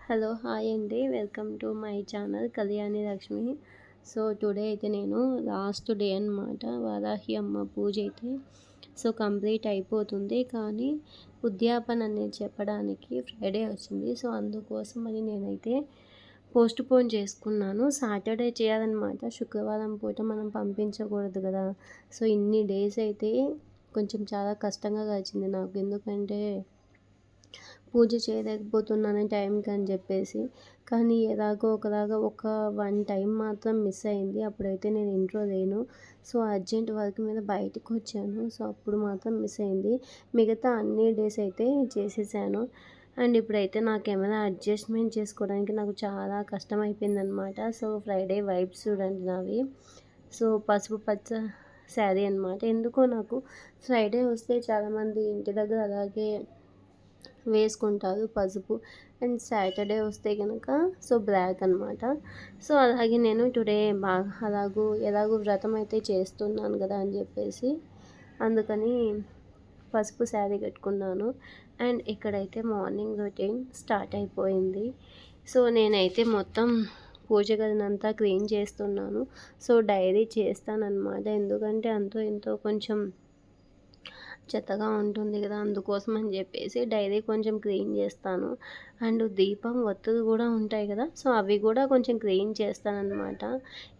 Hello hi అండి, welcome to my channel Kalyani Lakshmi. So today అయితే నేను లాస్ట్ డే అనమాట. వారాహి అమ్మ పూజ అయితే కంప్లీట్ అయిపోతుంది. కానీ ఉద్యాపన అనేది చెప్పడానికి ఫ్రైడే వచ్చింది. సో అందుకోసం అని నేనైతే పోస్ట్ పోన్ చేసుకున్నాను. సాటర్డే చేయాలన్నమాట. శుక్రవారం పూట మనం పంపించకూడదు కదా. సో ఇన్ని డేస్ అయితే కొంచెం చాలా కష్టంగా గడిచింది నాకు. ఎందుకంటే పూజ చేయలేకపోతున్నాను టైంకి అని చెప్పేసి. కానీ ఎలాగో ఒకలాగా ఒక 1 టైం మాత్రం మిస్ అయింది. అప్పుడైతే నేను ఇంట్లో లేను. సో అర్జెంట్ వర్క్ మీద బయటకు వచ్చాను. సో అప్పుడు మాత్రం మిస్ అయింది. మిగతా అన్ని డేస్ అయితే చేసేసాను. అండ్ ఇప్పుడైతే నా కెమెరా అడ్జస్ట్మెంట్ చేసుకోవడానికి నాకు చాలా కష్టమైపోయిందనమాట. సో ఫ్రైడే వైబ్స్ చూడండి నావి. సో పసుపు పచ్చ శారీ అనమాట. ఎందుకో నాకు ఫ్రైడే వస్తే చాలామంది ఇంటి దగ్గర అలాగే వేసుకుంటారు పసుపు. అండ్ సాటర్డే వస్తే కనుక బ్లాక్ అనమాట. సో అలాగే నేను టుడే బాగా ఎలాగూ వ్రతం అయితే చేస్తున్నాను కదా అని చెప్పేసి అందుకని పసుపు శారీ కట్టుకున్నాను. అండ్ ఇక్కడైతే మార్నింగ్ రొటీన్ స్టార్ట్ అయిపోయింది. సో నేనైతే మొత్తం పూజ గదినంతా క్లీన్ చేస్తున్నాను. సో డైరీ చేస్తానన్నమాట. ఎందుకంటే అంతో ఎంతో కొంచెం చెత్తగా ఉంటుంది కదా, అందుకోసం అని చెప్పేసి డైలీ కొంచెం క్లీన్ చేస్తాను. అండ్ దీపం ఒత్తులు కూడా ఉంటాయి కదా, సో అవి కూడా కొంచెం క్లీన్ చేస్తానన్నమాట.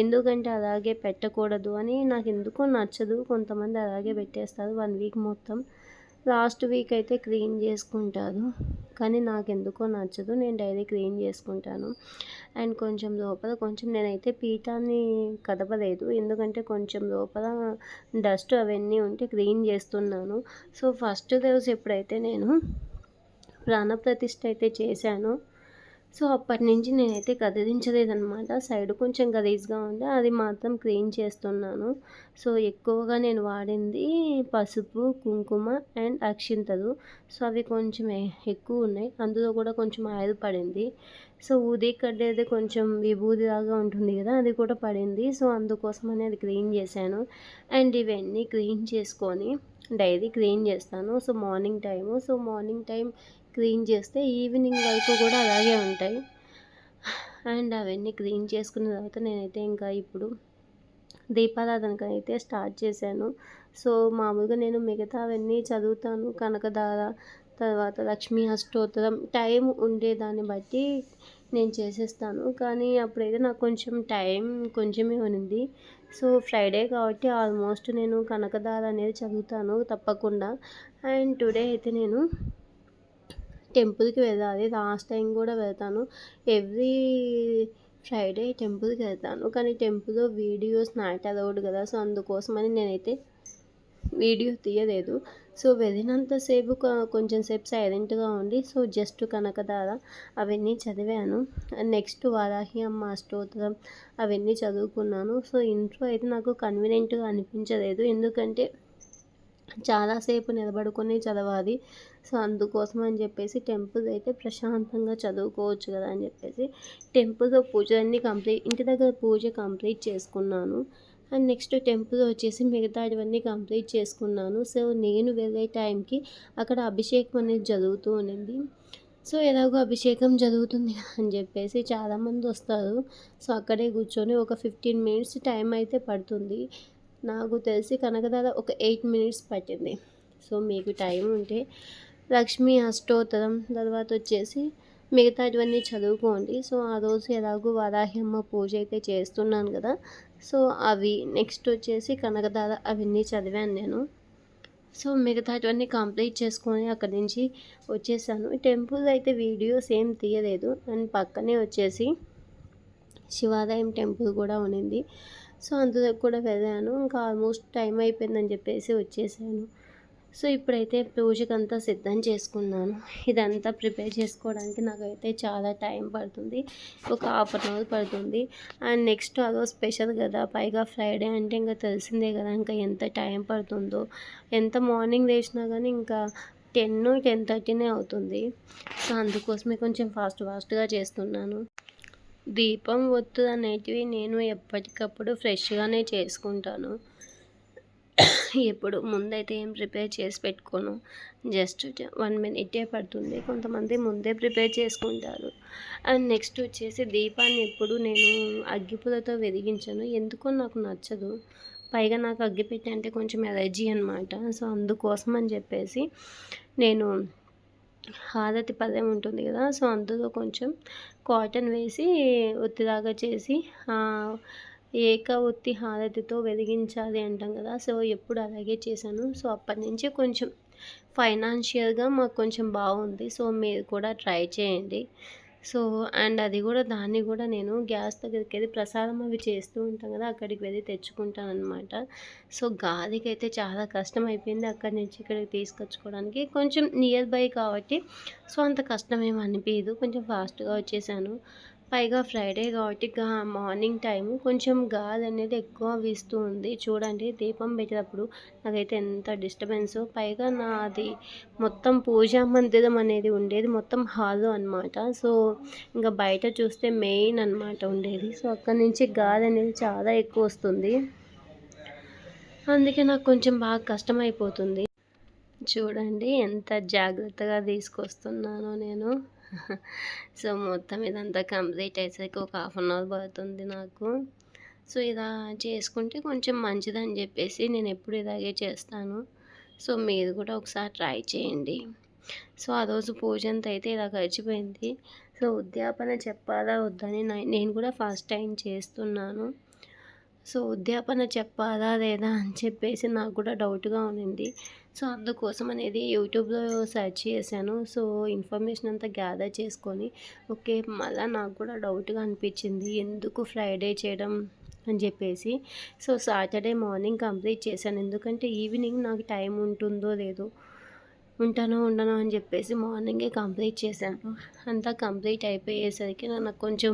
ఎందుకంటే అలాగే పెట్టకూడదు అని నాకు ఎందుకో నచ్చదు. కొంతమంది అలాగే పెట్టేస్తారు 1 వీక్ మొత్తం. లాస్ట్ వీక్ అయితే క్లీన్ చేసుకుంటారు. కానీ నాకెందుకో నచ్చదు. నేను డైలీ క్లీన్ చేసుకుంటాను. అండ్ కొంచెం లోపల నేనైతే పీఠాన్ని కదపలేదు. ఎందుకంటే కొంచెం లోపల డస్ట్ అవన్నీ ఉంటే క్లీన్ చేస్తున్నాను. సో ఫస్ట్ రోజు ఎప్పుడైతే నేను ప్రాణప్రతిష్ఠ అయితే చేశానో సో అప్పటినుంచి నేనైతే కదిలించలేదనమాట. సైడ్ కొంచెం గలీజ్గా ఉండే అది మాత్రం క్లీన్ చేస్తున్నాను. సో ఎక్కువగా నేను వాడింది పసుపు, కుంకుమ అండ్ అక్షింతలు. సో అవి కొంచెం ఎక్కువ ఉన్నాయి. అందులో కూడా కొంచెం ఆయిల్ పడింది. సో ఊది కట్టేది కొంచెం విభూదిలాగా ఉంటుంది కదా, అది కూడా పడింది. సో అందుకోసమని అది క్లీన్ చేశాను. అండ్ ఇవన్నీ క్లీన్ చేసుకొని డైలీ క్లీన్ చేస్తాను. సో మార్నింగ్ టైం క్లీన్ చేస్తే ఈవినింగ్ వరకు కూడా అలాగే ఉంటాయి. అండ్ అవన్నీ క్లీన్ చేసుకున్న తర్వాత నేనైతే ఇంకా ఇప్పుడు దీపారాధనకు అయితే స్టార్ట్ చేశాను. సో మామూలుగా నేను మిగతా అవన్నీ చదువుతాను. కనకధార, తర్వాత లక్ష్మీ అష్టోత్తరం టైం ఉండేదాన్ని బట్టి నేను చేసేస్తాను. కానీ అప్పుడైతే నాకు కొంచెం టైం కొంచెమే ఉంది. సో ఫ్రైడే కాబట్టి ఆల్మోస్ట్ నేను కనకధార అనేది చదువుతాను తప్పకుండా. అండ్ టుడే అయితే నేను టెంపుల్కి వెళ్ళాలి. లాస్ట్ టైం కూడా వెళ్తాను. ఎవ్రీ ఫ్రైడే టెంపుల్కి వెళ్తాను. కానీ టెంపుల్లో వీడియోస్ నాట్ అలౌడ్ కదా. సో అందుకోసమని నేనైతే వీడియో తీయలేదు. సో వెళ్ళినంతసేపు కొంచెం సేపు సైలెంట్గా ఉండి సో జస్ట్ కనకధార అవన్నీ చదివాను. నెక్స్ట్ వారాహి అమ్మ అష్టోత్తరం అవన్నీ చదువుకున్నాను. సో ఇంట్లో అయితే నాకు కన్వీనియంట్గా అనిపించలేదు. ఎందుకంటే చాలాసేపు నిలబడుకొని చదవాలి. సో అందుకోసం అని చెప్పేసి టెంపుల్ అయితే ప్రశాంతంగా చదువుకోవచ్చు కదా అని చెప్పేసి టెంపుల్లో పూజలన్నీ ఇంటి దగ్గర పూజ కంప్లీట్ చేసుకున్నాను. అండ్ నెక్స్ట్ టెంపుల్ వచ్చేసి మిగతావన్నీ కంప్లీట్ చేసుకున్నాను. సో నేను వెళ్ళే టైంకి అక్కడ అభిషేకం అనేది జరుగుతూ ఉండింది. సో ఎలాగో అభిషేకం జరుగుతుంది అని చెప్పేసి చాలామంది వస్తారు. సో అక్కడే కూర్చొని ఒక 15 మినిట్స్ టైం అయితే పడుతుంది. నాకు తెలిసి కనకధార ఒక 8 మినిట్స్ పట్టింది. సో మీకు టైం ఉంటే లక్ష్మీ అష్టోత్తరం తర్వాత వచ్చేసి మిగతావన్నీ చదువుకోండి. సో ఆ రోజు ఎలాగో వారాహి అమ్మ పూజ అయితే చేస్తున్నాను కదా, సో అవి నెక్స్ట్ వచ్చేసి కనకధార అవన్నీ చదివాను నేను. సో మిగతావన్నీ కంప్లీట్ చేసుకొని అక్కడి నుంచి వచ్చేసాను. టెంపుల్ అయితే వీడియోస్ ఏం తీయలేదు. అండ్ పక్కనే వచ్చేసి శివాలయం టెంపుల్ కూడా ఉన్నింది. సో అందులో కూడా వెళ్ళాను. ఇంకా ఆల్మోస్ట్ టైం అయిపోయిందని చెప్పేసి వచ్చేసాను. సో ఇప్పుడైతే పూజకంతా సిద్ధం చేసుకున్నాను. ఇదంతా ప్రిపేర్ చేసుకోవడానికి నాకైతే చాలా టైం పడుతుంది. ఒక 1/2 అవర్ పడుతుంది. అండ్ నెక్స్ట్ అదో స్పెషల్ కదా, పైగా ఫ్రైడే అంటే ఇంకా తెలిసిందే కదా ఇంకా ఎంత టైం పడుతుందో. ఎంత మార్నింగ్ లేచినా కానీ ఇంకా 10-10:30 అవుతుంది. సో అందుకోసమే కొంచెం ఫాస్ట్గా చేస్తున్నాను. దీపం ఒత్తులు అనేటివి నేను ఎప్పటికప్పుడు ఫ్రెష్గానే చేసుకుంటాను. ఎప్పుడు ముందైతే ఏం ప్రిపేర్ చేసి పెట్టుకోను. జస్ట్ 1 మినిటే పడుతుంది. కొంతమంది ముందే ప్రిపేర్ చేసుకుంటారు. అండ్ నెక్స్ట్ వచ్చేసి దీపాన్ని ఎప్పుడు నేను అగ్గిపుల్లతో వెలిగించను. ఎందుకో నాకు నచ్చదు. పైగా నాకు అగ్గిపెట్టె అంటే కొంచెం ఎలర్జీ అనమాట. సో అందుకోసం అని చెప్పేసి నేను హారతి పళ్ళెం ఉంటుంది కదా, సో అందులో కొంచెం కాటన్ వేసి ఒత్తిలాగా చేసి ఏక ఒత్తి హారతితో వెలిగించాలి అంటాం కదా, సో ఎప్పుడు అలాగే చేశాను. సో అప్పటి నుంచి కొంచెం ఫైనాన్షియల్గా మాకు కొంచెం బాగుంది. సో మీరు కూడా ట్రై చేయండి. సో అండ్ అది కూడా దాన్ని కూడా నేను గ్యాస్ దగ్గరికి వెళ్ళి ప్రసాదం అవి చేస్తూ ఉంటాం కదా, అక్కడికి వెళ్ళి తెచ్చుకుంటాను అనమాట. సో గాలికి అయితే చాలా కష్టం అయిపోయింది అక్కడి నుంచి ఇక్కడికి తీసుకొచ్చుకోవడానికి. కొంచెం నియర్ బై కాబట్టి సో అంత కష్టం ఏమి అనిపించదు, కొంచెం ఫాస్ట్గా వచ్చేసాను. పైగా ఫ్రైడే కాబట్టి మార్నింగ్ టైము కొంచెం గాలి అనేది ఎక్కువ వీస్తూ ఉంది. చూడండి దీపం పెట్టేటప్పుడు నాకైతే ఎంత డిస్టర్బెన్సో. పైగా నాది మొత్తం పూజా మందిరం అనేది ఉండేది మొత్తం హాల్లో అనమాట. సో ఇంకా బయట చూస్తే మెయిన్ అనమాట ఉండేది. సో అక్కడి నుంచి గాలి అనేది చాలా ఎక్కువ వస్తుంది. అందుకే నాకు కొంచెం బాగా కష్టమైపోతుంది. చూడండి ఎంత జాగ్రత్తగా తీసుకొస్తున్నానో నేను. సో మొత్తం ఇదంతా కంప్లీట్ అయ్యేసరికి ఒక 1/2 అవర్ పడుతుంది నాకు. సో ఇలా చేసుకుంటే కొంచెం మంచిదని చెప్పేసి నేను ఎప్పుడు ఇలాగే చేస్తాను. సో మీరు కూడా ఒకసారి ట్రై చేయండి. సో ఆ రోజు పూజ అంతా అయితే ఇలా గడిచిపోయింది. సో ఉద్యాపన చెప్పాలా వద్దని నేను కూడా ఫస్ట్ టైం చేస్తున్నాను. సో ఉద్యాపన చెప్పాలా లేదా అని చెప్పేసి నాకు కూడా డౌట్గా ఉండింది. సో అందుకోసం అనేది యూట్యూబ్లో సెర్చ్ చేశాను. సో ఇన్ఫర్మేషన్ అంతా గ్యాదర్ చేసుకొని ఓకే మళ్ళీ నాకు కూడా డౌట్గా అనిపించింది ఎందుకు ఫ్రైడే చేయడం అని చెప్పేసి. సో సాటర్డే మార్నింగ్ కంప్లీట్ చేశాను. ఎందుకంటే ఈవినింగ్ నాకు టైం ఉంటుందో లేదో, ఉంటానో ఉండనో అని చెప్పేసి మార్నింగే కంప్లీట్ చేశాను. అంతా కంప్లీట్ అయిపోయేసరికి నాకు కొంచెం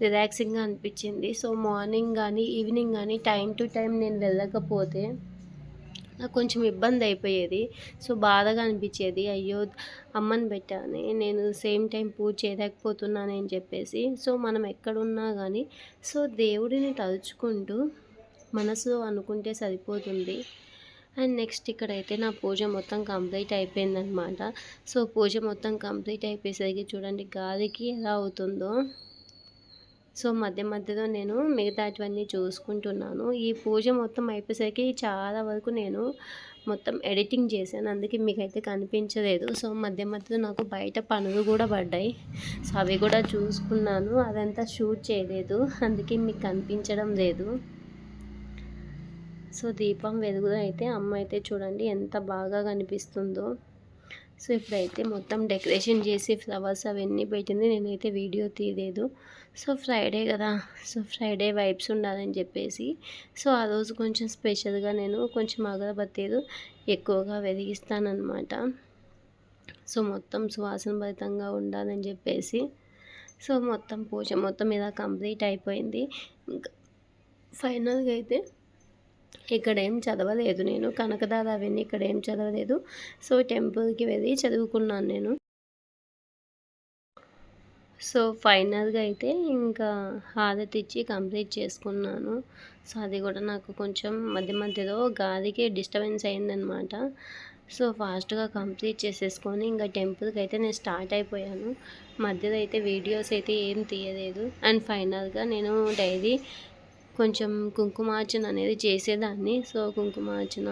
రిలాక్సింగ్గా అనిపించింది. సో మార్నింగ్ కానీ ఈవినింగ్ కానీ టైం టు టైం నేను వెళ్ళకపోతే నాకు కొంచెం ఇబ్బంది అయిపోయేది. సో బాధగా అనిపించేది, అయ్యో అమ్మని పెట్టాను నేను సేమ్ టైం పూజ చేయలేకపోతున్నానని చెప్పేసి. సో మనం ఎక్కడున్నా కానీ సో దేవుడిని తలుచుకుంటూ మనసులో అనుకుంటే సరిపోతుంది. అండ్ నెక్స్ట్ ఇక్కడైతే నా పూజ మొత్తం కంప్లీట్ అయిపోయిందనమాట. సో పూజ మొత్తం కంప్లీట్ అయిపోయేసరికి చూడండి గాలికి ఎలా అవుతుందో. సో మధ్య మధ్యలో నేను మిగతావన్నీ చూసుకుంటున్నాను. ఈ పూజ మొత్తం అయిపోయేసరికి చాలా వరకు నేను మొత్తం ఎడిటింగ్ చేశాను, అందుకే మీకైతే కనిపించలేదు. సో మధ్య మధ్యలో నాకు బయట పనులు కూడా పడ్డాయి. సో అవి కూడా చూసుకున్నాను, అదంతా షూట్ చేయలేదు, అందుకే మీకు కనిపించడం లేదు. సో దీపం వెలుగులో అయితే అమ్మ అయితే చూడండి ఎంత బాగా కనిపిస్తుందో. సో ఇప్పుడైతే మొత్తం డెకరేషన్ చేసి ఫ్లవర్స్ అవన్నీ పెట్టింది, నేనైతే వీడియో తీయలేదు. సో ఫ్రైడే కదా, సో ఫ్రైడే వైబ్స్ ఉండాలని చెప్పేసి సో ఆ రోజు కొంచెం స్పెషల్గా నేను కొంచెం అగరబత్తీలు ఎక్కువగా వెలిగిస్తానన్నమాట. సో మొత్తం సువాసన భరితంగా ఉండాలని చెప్పేసి సో మొత్తం పూజ మొత్తం ఇలా కంప్లీట్ అయిపోయింది. ఇంకా ఫైనల్గా అయితే ఇక్కడ ఏం చదవలేదు, నేను కనకదార అవన్నీ ఇక్కడ ఏం చదవలేదు. సో టెంపుల్కి వెళ్ళి చదువుకున్నాను నేను. సో ఫైనల్గా అయితే ఇంకా హారతి ఇచ్చి కంప్లీట్ చేసుకున్నాను. సో అది కూడా నాకు కొంచెం మధ్య మధ్యలో గాలికి డిస్టర్బెన్స్ అయిందనమాట. సో ఫాస్ట్గా కంప్లీట్ చేసేసుకొని ఇంకా టెంపుల్కి అయితే నేను స్టార్ట్ అయిపోయాను. మధ్యలో అయితే వీడియోస్ అయితే ఏం తీయలేదు. అండ్ ఫైనల్గా నేను డైలీ కొంచెం కుంకుమార్చన అనేది చేసేదాన్ని. సో కుంకుమార్చన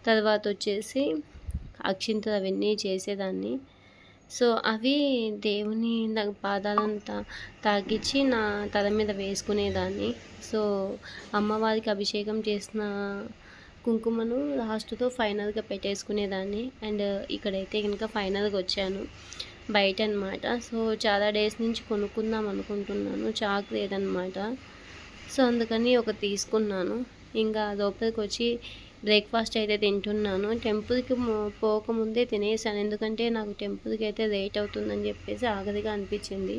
తర్వాత వచ్చేసి అక్షింతలు అవన్నీ చేసేదాన్ని. సో అవి దేవుని పాదాలను తాకిచ్చి నా తల మీద వేసుకునేదాన్ని. సో అమ్మవారికి అభిషేకం చేసిన కుంకుమను లాస్ట్తో ఫైనల్గా పెట్టేసుకునేదాన్ని. అండ్ ఇక్కడైతే కనుక ఫైనల్గా వచ్చాను బయట అనమాట. సో చాలా డేస్ నుంచి కొనుక్కుందాం అనుకుంటున్నాను, చాక్ లేదనమాట. సో అందుకని ఒకటి తీసుకున్నాను. ఇంకా లోపలికి వచ్చి బ్రేక్ఫాస్ట్ అయితే తింటున్నాను. టెంపుల్కి పోకముందే తినేసాను, ఎందుకంటే నాకు టెంపుల్కి అయితే లేట్ అవుతుందని చెప్పేసి ఆగలిగా అనిపించింది.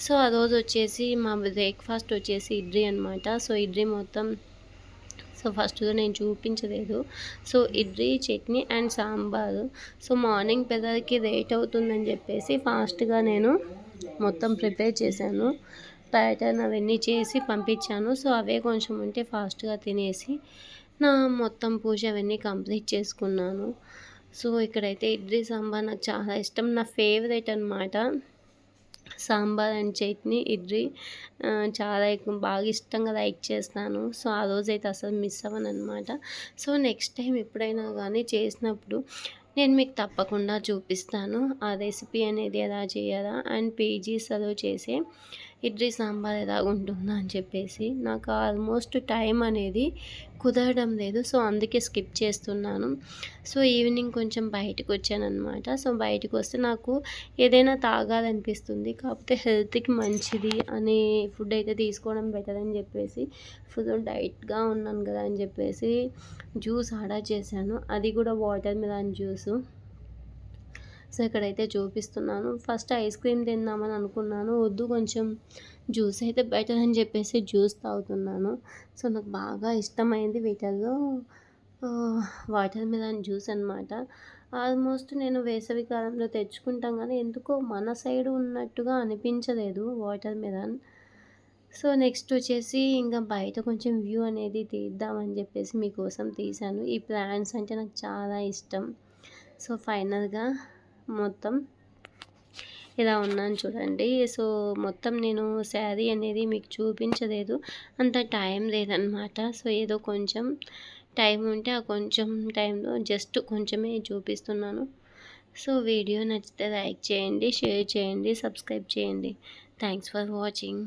సో ఆ రోజు వచ్చేసి మా బ్రేక్ఫాస్ట్ వచ్చేసి ఇడ్లీ అనమాట. సో ఇడ్లీ మొత్తం సో ఫస్ట్లో నేను చూపించలేదు. So idli chutney and sambar. So morning పిల్లలకి లేట్ అవుతుందని చెప్పేసి ఫాస్ట్గా నేను మొత్తం ప్రిపేర్ చేశాను, ప్యాటర్న్ అవన్నీ చేసి పంపించాను. సో అవే కొంచెం ఉంటే ఫాస్ట్గా తినేసి నా మొత్తం పూజ అవన్నీ కంప్లీట్ చేసుకున్నాను. సో, ఇక్కడైతే ఇడ్లీ సాంబార్ నాకు చాలా ఇష్టం. నా ఫేవరెట్ అనమాట. సాంబార్ అండ్ చట్నీ, ఇడ్లీ చాలా బాగా ఇష్టంగా లైక్ చేస్తాను. సో, ఆ రోజైతే అసలు మిస్ అవ్వననమాట. సో, నెక్స్ట్ టైం ఎప్పుడైనా గానీ చేసినప్పుడు నేను మీకు తప్పకుండా చూపిస్తాను. ఆ రెసిపీ అనేది ఎలా చేయాలా అండ్ పీజీస్‌లో చేసే ఇడ్లీ సాంబార్ ఎలాగుంటుందా అని చెప్పేసి. నాకు ఆల్మోస్ట్ టైం అనేది కుదరడం లేదు. సో, అందుకే స్కిప్ చేస్తున్నాను. సో, ఈవినింగ్ కొంచెం బయటకొచ్చాననమాట. సో, బయటకొస్తే నాకు ఏదైనా తాగాలనిపిస్తుంది. కాకపోతే హెల్త్‌కి మంచిది అనే ఫుడ్ అయితే తీసుకోవడం బెటర్ అని చెప్పేసి, ఫుల్ డైట్‌గా ఉన్నాను కదా అని చెప్పేసి జ్యూస్ ఆర్డర్ చేశాను. అది కూడా వాటర్ మిలన్ జ్యూసు. సో, ఇక్కడైతే చూపిస్తున్నాను. ఫస్ట్ ఐస్ క్రీమ్ తిందామని అనుకున్నాను. వద్దు, కొంచెం జ్యూస్ అయితే బెటర్ అని చెప్పేసి జ్యూస్ తాగుతున్నాను. సో, నాకు బాగా ఇష్టమైంది వీటిల్లో ఆహ్, వాటర్ మిలన్ జ్యూస్ అనమాట. ఆల్మోస్ట్ నేను వేసవి కాలంలో తెచ్చుకుంటాం గానీ, ఎందుకో మన సైడ్ ఉన్నట్టుగా అనిపించలేదు వాటర్ మిలన్. సో, నెక్స్ట్ వచ్చేసి ఇంకా బయట కొంచెం వ్యూ అనేది తీద్దామని చెప్పేసి మీకోసం తీశాను. ఈ ప్లాంట్స్ అంటే నాకు చాలా ఇష్టం. సో, ఫైనల్‌గా మొత్తం ఇలా ఉన్నాను చూడండి. సో, మొత్తం నేను శారీ అనేది మీకు చూపించలేదు. అంత టైం లేదనమాట. సో, ఏదో కొంచెం టైం ఉంటే ఆ కొంచెం టైంలో జస్ట్ కొంచెమే చూపిస్తున్నాను. సో, వీడియో నచ్చితే లైక్ చేయండి, షేర్ చేయండి, సబ్స్క్రైబ్ చేయండి. Thanks for watching.